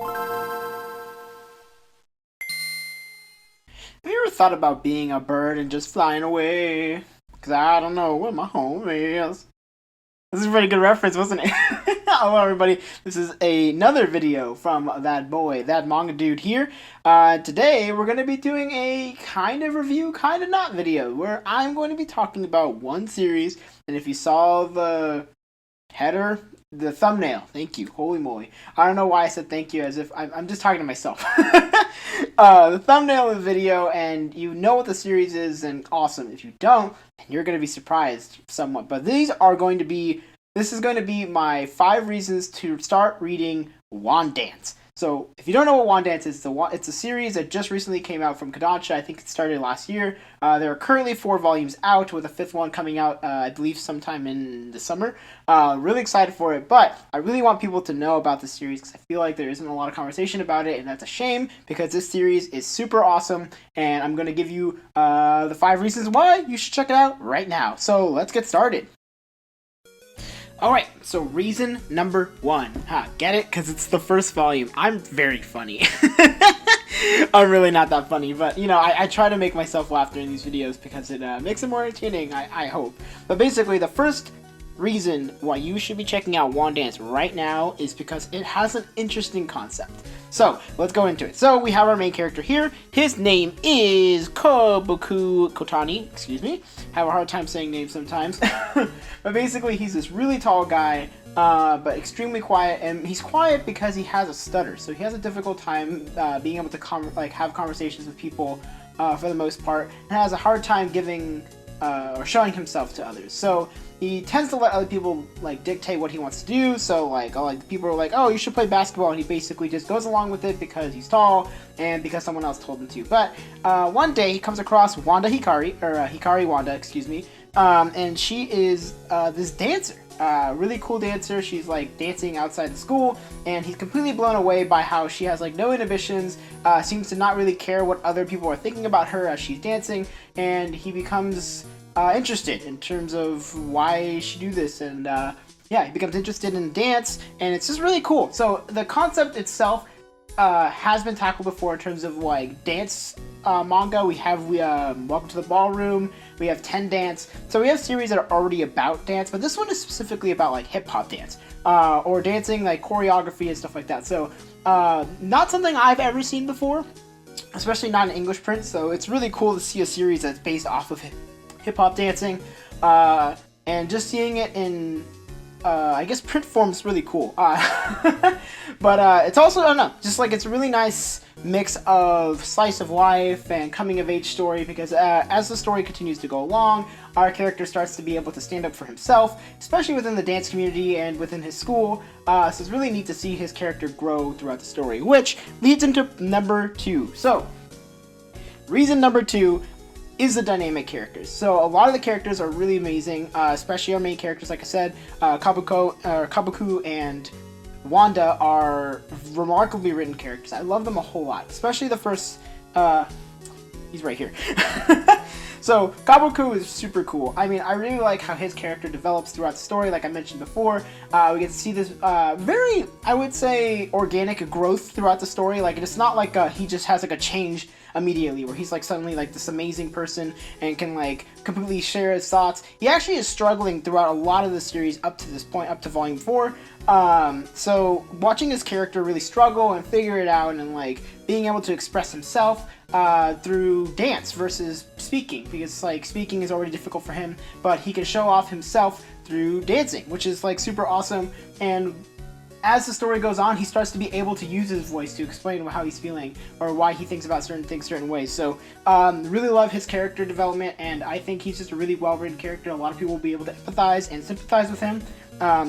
Have you ever thought about being a bird and just flying away? Because I don't know where my home is. This is a pretty good reference, wasn't it? Hello, everybody. This is another video from that boy, that manga dude here. Today, we're going to be doing a kind of review, kind of not video, where I'm going to be talking about one series. And if you saw the header, the thumbnail, thank you, holy moly. I don't know why I said thank you as if I'm just talking to myself. The thumbnail of the video, and you know what the series is, and awesome. If you don't, then you're going to be surprised somewhat. But this is going to be my 5 reasons to start reading Wandance. So, if you don't know what Wandance is, it's a series that just recently came out from Kodansha. I think it started last year. There are currently 4 volumes out, with a 5th one coming out, I believe, sometime in the summer. Really excited for it, but I really want people to know about this series because I feel like there isn't a lot of conversation about it, and that's a shame because this series is super awesome, and I'm going to give you the 5 reasons why you should check it out right now. So, let's get started. Alright, so reason number 1. Get it? Because it's the first volume. I'm very funny. I'm really not that funny, but, you know, I try to make myself laugh during these videos because it makes it more entertaining, I hope. But basically, the first reason why you should be checking out Wandance right now is because it has an interesting concept. So, let's go into it. So, we have our main character here. His name is Koboku Kotani. Excuse me. Have a hard time saying names sometimes. But basically, he's this really tall guy, but extremely quiet. And he's quiet because he has a stutter. So, he has a difficult time being able to have conversations with people for the most part. And has a hard time giving or showing himself to others. So, he tends to let other people dictate what he wants to do. So people are like, oh, you should play basketball, and he basically just goes along with it because he's tall and because someone else told him to. But one day he comes across Hikari Wanda, excuse me, and she is this dancer, really cool dancer. She's dancing outside the school, and he's completely blown away by how she has no inhibitions, seems to not really care what other people are thinking about her as she's dancing, and he becomes interested in terms of why she do this, and yeah, he becomes interested in dance, and it's just really cool. So the concept itself has been tackled before in terms of dance manga. We have Welcome to the Ballroom, we have 10 Dance, so we have series that are already about dance, but this one is specifically about hip-hop dance, or dancing, choreography and stuff like that. So not something I've ever seen before, especially not in English print, so it's really cool to see a series that's based off of hip-hop dancing, and just seeing it in I guess print form is really cool. But it's also, I don't know, just it's a really nice mix of slice of life and coming of age story, because as the story continues to go along, our character starts to be able to stand up for himself, especially within the dance community and within his school. So it's really neat to see his character grow throughout the story, which leads into number 2. So, reason number 2 is the dynamic characters. So a lot of the characters are really amazing, especially our main characters. Like I said, Kabuku and Wanda are remarkably written characters. I love them a whole lot, especially the first. He's right here. So Kabuku is super cool. I mean, I really like how his character develops throughout the story. Like I mentioned before, we get to see this very, I would say, organic growth throughout the story. It's not he just has a change immediately where he's suddenly this amazing person and can completely share his thoughts. He actually is struggling throughout a lot of the series up to this point, up to volume 4. So watching his character really struggle and figure it out, and being able to express himself through dance versus speaking, because speaking is already difficult for him, but he can show off himself through dancing, which is super awesome. And as the story goes on, he starts to be able to use his voice to explain how he's feeling or why he thinks about certain things certain ways. So really love his character development, and I think he's just a really well-written character. A lot of people will be able to empathize and sympathize with him.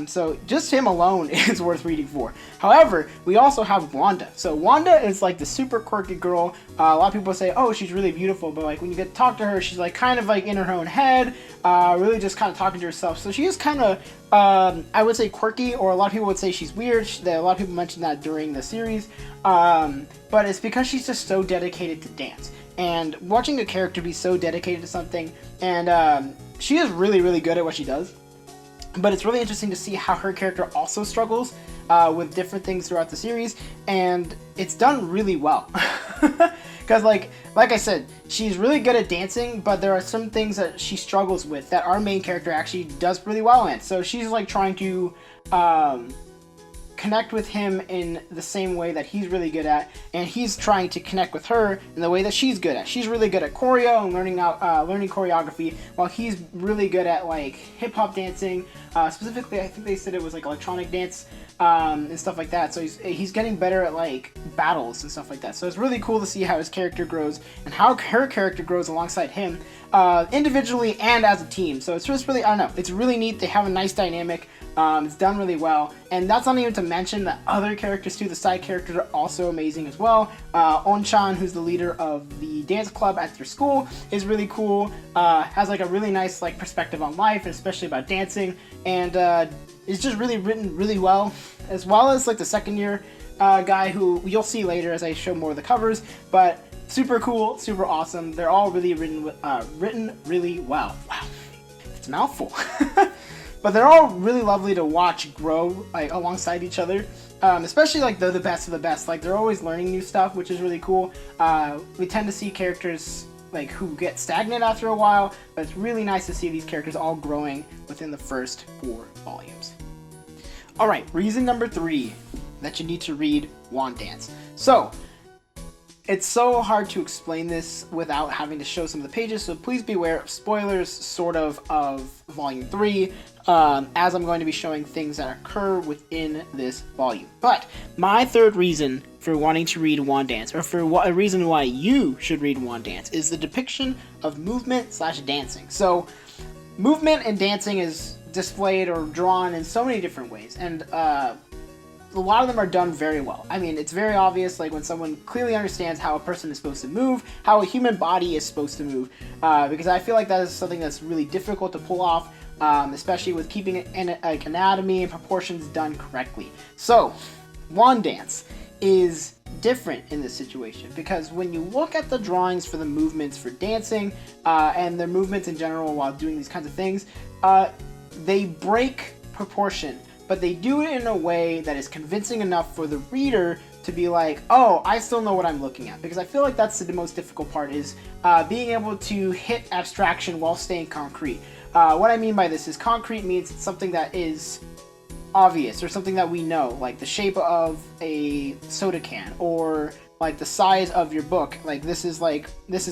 So just him alone is worth reading for. However, we also have Wanda. So Wanda is the super quirky girl. A lot of people say, oh, she's really beautiful, but when you get to talk to her, she's kind of in her own head, really just kind of talking to herself. So she is kind of, I would say, quirky, or a lot of people would say she's weird. A lot of people mentioned that during the series, but it's because she's just so dedicated to dance. And watching a character be so dedicated to something, and she is really, really good at what she does. But it's really interesting to see how her character also struggles with different things throughout the series, and it's done really well. Because like I said, she's really good at dancing, but there are some things that she struggles with that our main character actually does really well in. So she's like trying to connect with him in the same way that he's really good at, and he's trying to connect with her in the way that she's good at. She's really good at choreo and learning choreography, while he's really good at like hip hop dancing. Specifically, I think they said it was like electronic dance and stuff like that. So he's getting better at like battles and stuff like that. So it's really cool to see how his character grows and how her character grows alongside him, individually and as a team. So it's just really, I don't know, it's really neat. They have a nice dynamic. It's done really well, and that's not even to mention the other characters too. The side characters are also amazing as well. On-chan, who's the leader of the dance club at their school, is really cool. Has like a really nice like perspective on life, and especially about dancing, and is just really written really well. As well as like the second year guy, who you'll see later as I show more of the covers, but super cool, super awesome. They're all really written really well. Wow, it's a mouthful. But they're all really lovely to watch grow like alongside each other, especially like the best of the best. Like they're always learning new stuff, which is really cool. We tend to see characters like who get stagnant after a while, but it's really nice to see these characters all growing within the first 4 volumes. All right, reason number 3 that you need to read Wandance. So it's so hard to explain this without having to show some of the pages, so please be aware of spoilers, sort of Volume 3, as I'm going to be showing things that occur within this volume. But my third reason for wanting to read Wandance, or for a reason why you should read Wandance, is the depiction of movement/dancing. So movement and dancing is displayed or drawn in so many different ways, and a lot of them are done very well. I mean, it's very obvious, like when someone clearly understands how a person is supposed to move, how a human body is supposed to move, because I feel like that is something that's really difficult to pull off, especially with keeping like anatomy and proportions done correctly. So, Wandance is different in this situation, because when you look at the drawings for the movements for dancing, and their movements in general while doing these kinds of things, they break proportion, but they do it in a way that is convincing enough for the reader to be like, oh, I still know what I'm looking at. Because I feel like that's the most difficult part, is being able to hit abstraction while staying concrete. What I mean by this is concrete means it's something that is obvious, or something that we know, like the shape of a soda can, or like the size of your book. Like this is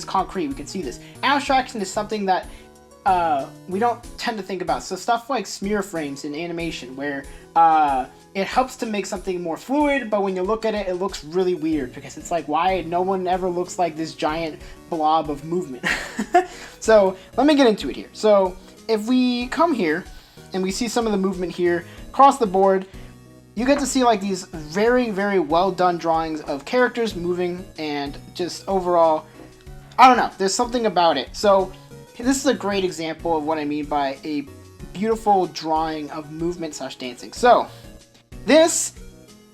concrete, we can see this. Abstraction is something that we don't tend to think about. So stuff like smear frames in animation, where it helps to make something more fluid, but when you look at it, it looks really weird, because it's like, why no one ever looks like this giant blob of movement. So let me get into it here. So if we come here and we see some of the movement here across the board, you get to see like these very, very well done drawings of characters moving, and just overall, I don't know, there's something about it. So this is a great example of what I mean by a beautiful drawing of movement/dancing. So this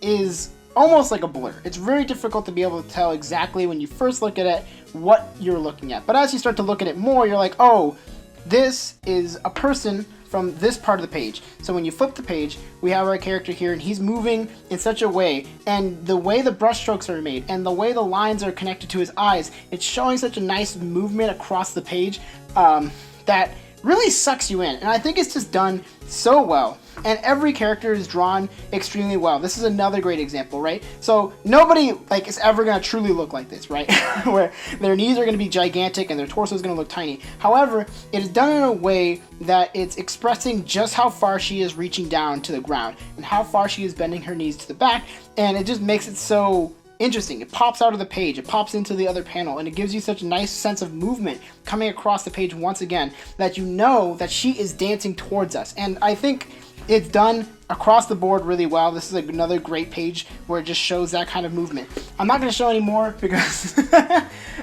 is almost like a blur. It's very difficult to be able to tell exactly when you first look at it what you're looking at. But as you start to look at it more, you're like, oh, this is a person from this part of the page. So when you flip the page, we have our character here, and he's moving in such a way, and the way the brushstrokes are made, and the way the lines are connected to his eyes, it's showing such a nice movement across the page that really sucks you in. And I think it's just done so well. And every character is drawn extremely well. This is another great example, right? So nobody like is ever going to truly look like this, right? Where their knees are going to be gigantic and their torso is going to look tiny. However, it is done in a way that it's expressing just how far she is reaching down to the ground and how far she is bending her knees to the back, and it just makes it so interesting. It pops out of the page, it pops into the other panel, and it gives you such a nice sense of movement coming across the page once again, that you know that she is dancing towards us. And I think it's done across the board really well. This is another great page where it just shows that kind of movement. I'm not going to show any more because there's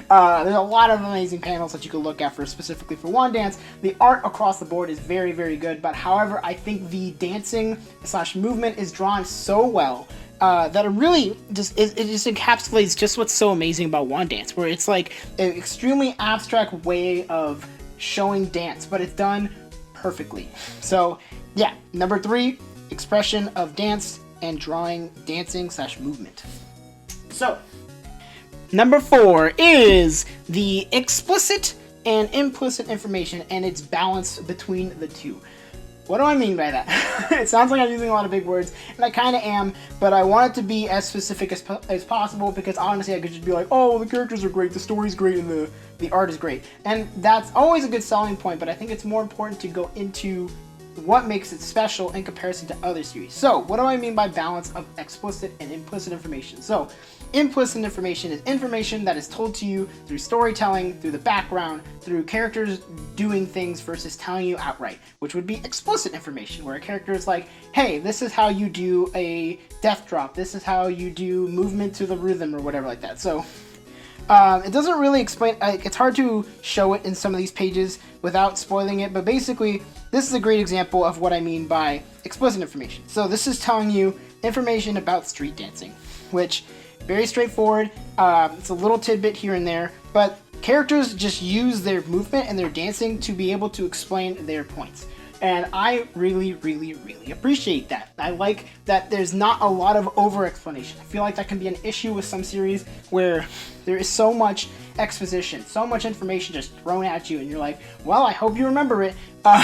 a lot of amazing panels that you can look at for specifically for Wandance. The art across the board is very, very good, but however, I think the dancing / movement is drawn so well that it really just encapsulates just what's so amazing about Wandance, where it's like an extremely abstract way of showing dance, but it's done perfectly. So yeah, number 3, expression of dance and drawing, dancing / movement. So, number 4 is the explicit and implicit information and its balance between the two. What do I mean by that? It sounds like I'm using a lot of big words, and I kind of am, but I want it to be as specific as possible, because honestly I could just be like, oh, the characters are great, the story's great, and the art is great. And that's always a good selling point, but I think it's more important to go into what makes it special in comparison to other series. So, what do I mean by balance of explicit and implicit information? So, implicit information is information that is told to you through storytelling, through the background, through characters doing things versus telling you outright, which would be explicit information, where a character is like, hey, this is how you do a death drop, this is how you do movement to the rhythm, or whatever like that. So, it doesn't really explain, it's hard to show it in some of these pages without spoiling it, but basically, this is a great example of what I mean by explicit information. So this is telling you information about street dancing, which, very straightforward, it's a little tidbit here and there, but characters just use their movement and their dancing to be able to explain their points. And I really, really, really appreciate that. I like that there's not a lot of over-explanation. I feel like that can be an issue with some series where there is so much exposition, so much information just thrown at you, and you're like, well, I hope you remember it. But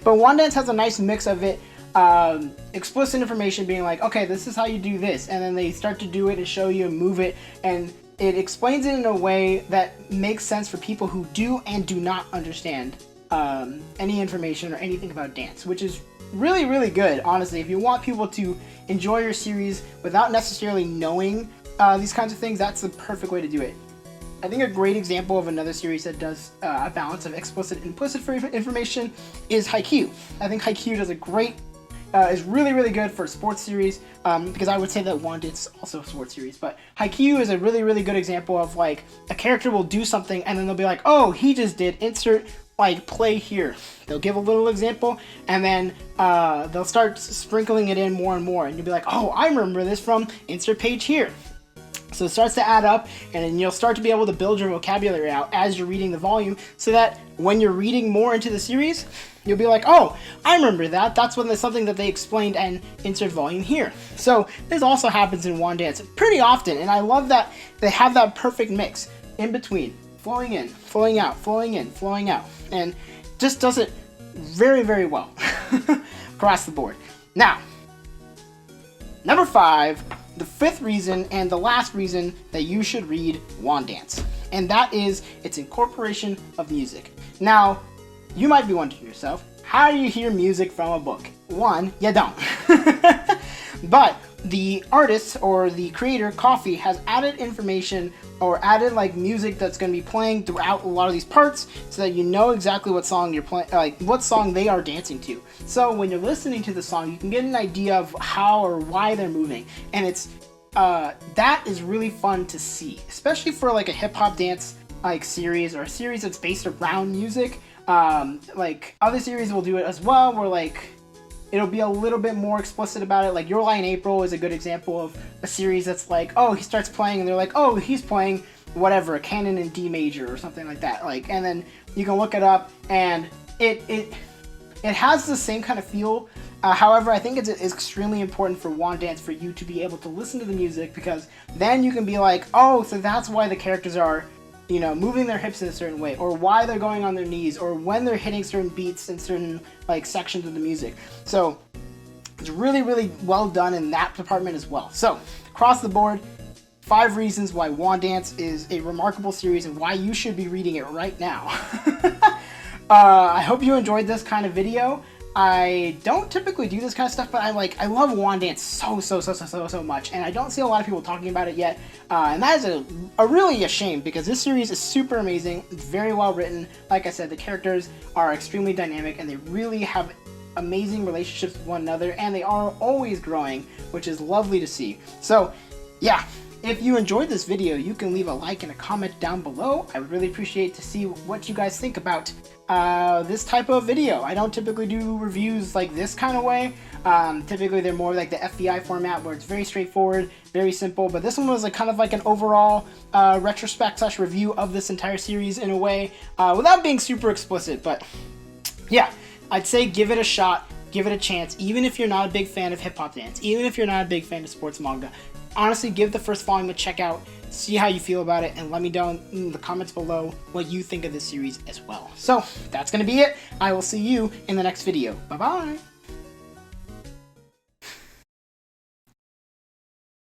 Wandance has a nice mix of it. Explicit information being like, okay, this is how you do this, and then they start to do it and show you and move it, and it explains it in a way that makes sense for people who do and do not understand any information or anything about dance, which is really, really good, honestly. If you want people to enjoy your series without necessarily knowing these kinds of things, that's the perfect way to do it. I think a great example of another series that does a balance of explicit and implicit for information is Haikyuu. I think Haikyuu does a great, is really, really good for a sports series, because I would say that Wandance is also a sports series, but Haikyuu is a really, really good example of, like, a character will do something and then they'll be like, oh, he just did insert, like, play here. They'll give a little example, and then they'll start sprinkling it in more and more, and you'll be like, oh, I remember this from insert page here. So it starts to add up, and then you'll start to be able to build your vocabulary out as you're reading the volume, so that when you're reading more into the series, you'll be like, oh, I remember that. That's when there's something that they explained and insert volume here. So this also happens in Wandance pretty often, and I love that they have that perfect mix in between, flowing in, flowing out, flowing in, flowing out, and just does it very, very well across the board. Now, number 5, the 5th reason and the last reason that you should read Wandance, and that is its incorporation of music. Now, you might be wondering to yourself, how do you hear music from a book? One, you don't. But the artist or the creator, Coffee, has added information or added like music that's going to be playing throughout a lot of these parts, so that you know exactly what song you're playing, like what song they are dancing to. So when you're listening to the song, you can get an idea of how or why they're moving, and it's that is really fun to see, especially for like a hip hop dance like series, or a series that's based around music. Like other series will do it as well, where like it'll be a little bit more explicit about it. Like Your Lie in April is a good example of a series that's like, oh, he starts playing and they're like, oh, he's playing whatever, a canon in D major or something like that. Like, and then you can look it up, and it has the same kind of feel. However, I think it's extremely important for Wandance for you to be able to listen to the music, because then you can be like, oh, so that's why the characters are, you know, moving their hips in a certain way, or why they're going on their knees, or when they're hitting certain beats in certain like sections of the music. So it's really, really well done in that department as well. So across the board, 5 reasons why Wandance is a remarkable series and why you should be reading it right now. I hope you enjoyed this kind of video. I don't typically do this kind of stuff, but I love Wandance so much, and I don't see a lot of people talking about it yet, and that is really a shame, because this series is super amazing. It's very well written. Like I said, the characters are extremely dynamic, and they really have amazing relationships with one another, and they are always growing, which is lovely to see. So yeah, if you enjoyed this video, you can leave a like and a comment down below. I would really appreciate to see what you guys think about this type of video. I don't typically do reviews like this kind of way. Typically they're more like the FBI format, where it's very straightforward, very simple, but this one was like kind of like an overall retrospect / review of this entire series in a way, without being super explicit. But yeah, I'd say give it a shot. give it a chance, even if you're not a big fan of hip-hop dance, even if you're not a big fan of sports manga. Honestly, give the first volume a check out, see how you feel about it, and let me know in the comments below what you think of this series as well. So, that's going to be it. I will see you in the next video. Bye-bye!